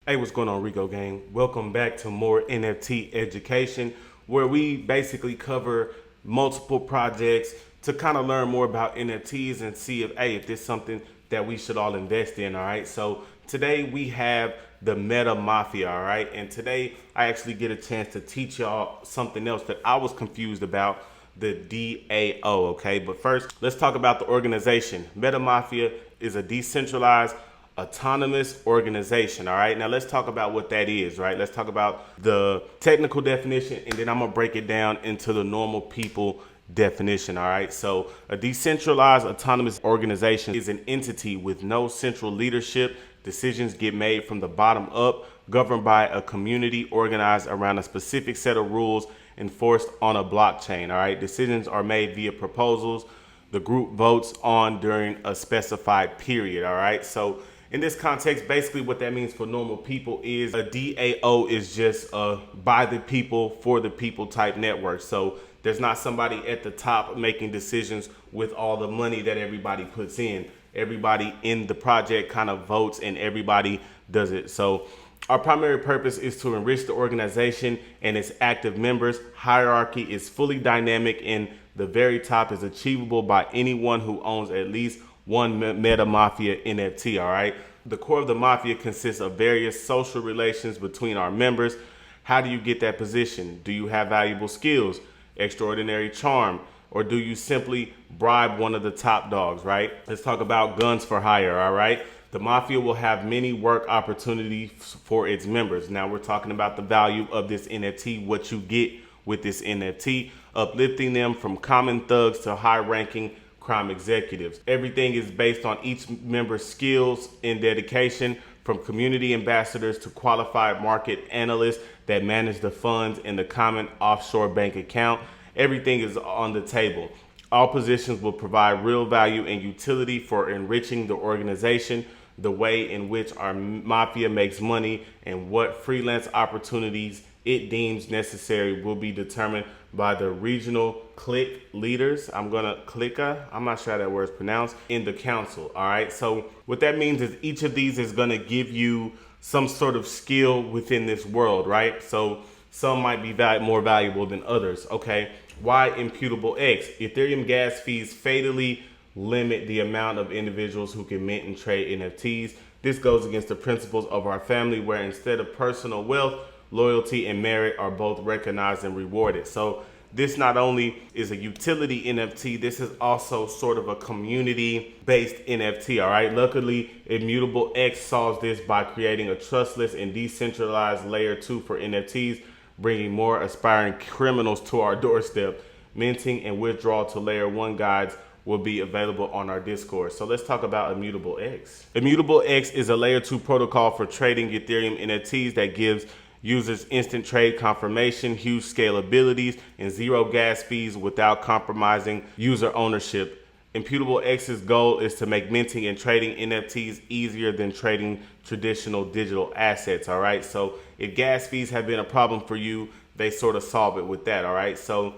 Hey, what's going on, Rico gang? Welcome back to more NFT education, where we basically cover multiple projects to kind of learn more about NFTs and see if this is something that we should all invest in. All right. So today we have the MetaMafia. All right. And today I actually get a chance to teach y'all something else that I was confused about, the DAO. Okay. But first, let's talk about the organization. MetaMafia is a decentralized autonomous organization. All right, now let's talk about what that is. Right, let's talk about the technical definition, and then I'm gonna break it down into the normal people definition. All right, so a decentralized autonomous organization is an entity with no central leadership. Decisions get made from the bottom up, governed by a community organized around a specific set of rules enforced on a blockchain. All right, decisions are made via proposals the group votes on during a specified period. All right, so in this context, basically what that means for normal people is a DAO is just a by the people, for the people type network. So there's not somebody at the top making decisions with all the money that everybody puts in. Everybody in the project kind of votes and everybody does it. So our primary purpose is to enrich the organization and its active members. Hierarchy is fully dynamic, and the very top is achievable by anyone who owns at least one MetaMafia NFT. All right. The core of the mafia consists of various social relations between our members. How do you get that position? Do you have valuable skills, extraordinary charm, or do you simply bribe one of the top dogs? Right. Let's talk about guns for hire. All right. The mafia will have many work opportunities for its members. Now we're talking about the value of this NFT, what you get with this NFT, uplifting them from common thugs to high-ranking crime executives. Everything is based on each member's skills and dedication, from community ambassadors to qualified market analysts that manage the funds in the common offshore bank account. Everything is on the table. All positions will provide real value and utility for enriching the organization. The way in which our mafia makes money and what freelance opportunities it deems necessary will be determined by the regional clique leaders. I'm not sure how that word's pronounced, in the council. All right. So what that means is each of these is going to give you some sort of skill within this world. Right. So some might be more valuable than others. Okay. Why imputable X? Ethereum gas fees fatally limit the amount of individuals who can mint and trade NFTs. This goes against the principles of our family, where instead of personal wealth, loyalty and merit are both recognized and rewarded. So this not only is a utility NFT, this is also sort of a community-based NFT, all right? Luckily, Immutable X solves this by creating a trustless and decentralized layer 2 for NFTs, bringing more aspiring criminals to our doorstep. Minting and withdrawal to layer 1 guides will be available on our Discord. So let's talk about Immutable X. Immutable X is a layer 2 protocol for trading Ethereum NFTs that gives users instant trade confirmation, huge scalabilities, and zero gas fees without compromising user ownership. Immutable X's goal is to make minting and trading NFTs easier than trading traditional digital assets. All right. So if gas fees have been a problem for you, they sort of solve it with that. All right. So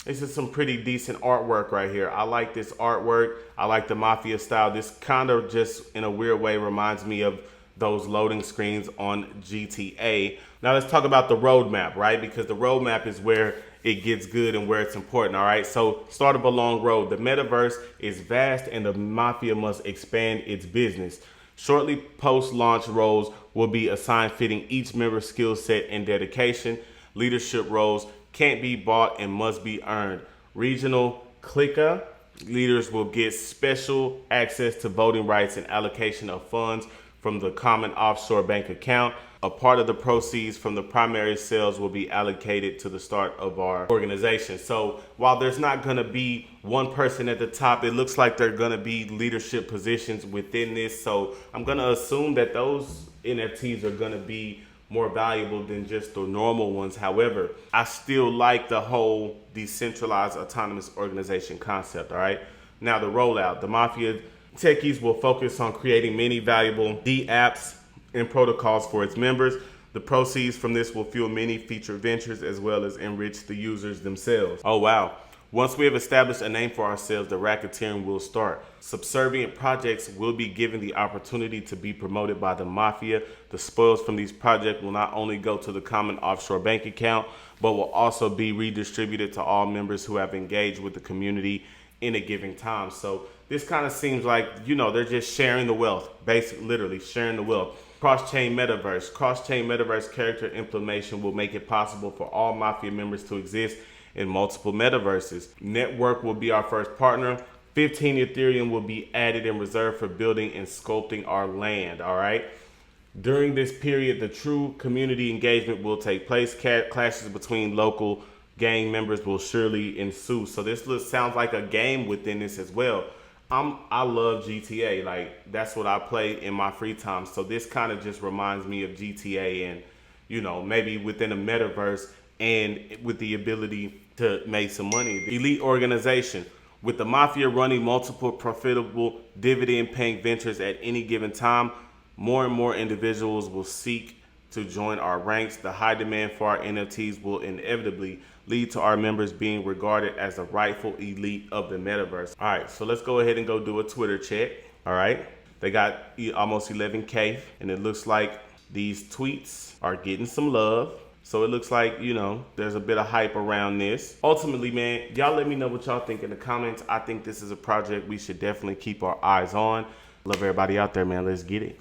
this is some pretty decent artwork right here. I like this artwork. I like the mafia style. This kind of just in a weird way reminds me of those loading screens on GTA. Now let's talk about the roadmap, right? Because the roadmap is where it gets good and where it's important, all right? So start of a long road. The metaverse is vast and the mafia must expand its business. Shortly post-launch roles will be assigned fitting each member's skill set and dedication. Leadership roles can't be bought and must be earned. Regional clique leaders will get special access to voting rights and allocation of funds from the common offshore bank account. A part of the proceeds from the primary sales will be allocated to the start of our organization. So while there's not going to be one person at the top, it looks like there are going to be leadership positions within this. So I'm going to assume that those NFTs are going to be more valuable than just the normal ones. However, I still like the whole decentralized autonomous organization concept. All right. Now the rollout, the mafia techies will focus on creating many valuable apps and protocols for its members. The proceeds from this will fuel many feature ventures as well as enrich the users themselves. Oh, wow. Once we have established a name for ourselves, the racketeering will start. Subservient projects will be given the opportunity to be promoted by the mafia. The spoils from these projects will not only go to the common offshore bank account, but will also be redistributed to all members who have engaged with the community in a given time. So this kind of seems like, you know, they're just sharing the wealth, basically, literally sharing the wealth. Cross-chain metaverse. Cross-chain metaverse character implementation will make it possible for all mafia members to exist in multiple metaverses. Network will be our first partner. 15 Ethereum will be added and reserved for building and sculpting our land, all right? During this period, the true community engagement will take place. Clashes between local gang members will surely ensue. So this sounds like a game within this as well. I love GTA. Like, that's what I play in my free time. So this kind of just reminds me of GTA, and, you know, maybe within a metaverse and with the ability to make some money. The elite organization. With the mafia running multiple profitable dividend paying ventures at any given time, more and more individuals will seek to join our ranks. The high demand for our NFTs will inevitably lead to our members being regarded as the rightful elite of the metaverse. All right, so let's go ahead and go do a Twitter check. All right, they got almost 11K, and it looks like these tweets are getting some love. So it looks like, you know, there's a bit of hype around this. Ultimately, man, y'all let me know what y'all think in the comments. I think this is a project we should definitely keep our eyes on. Love everybody out there, man. Let's get it.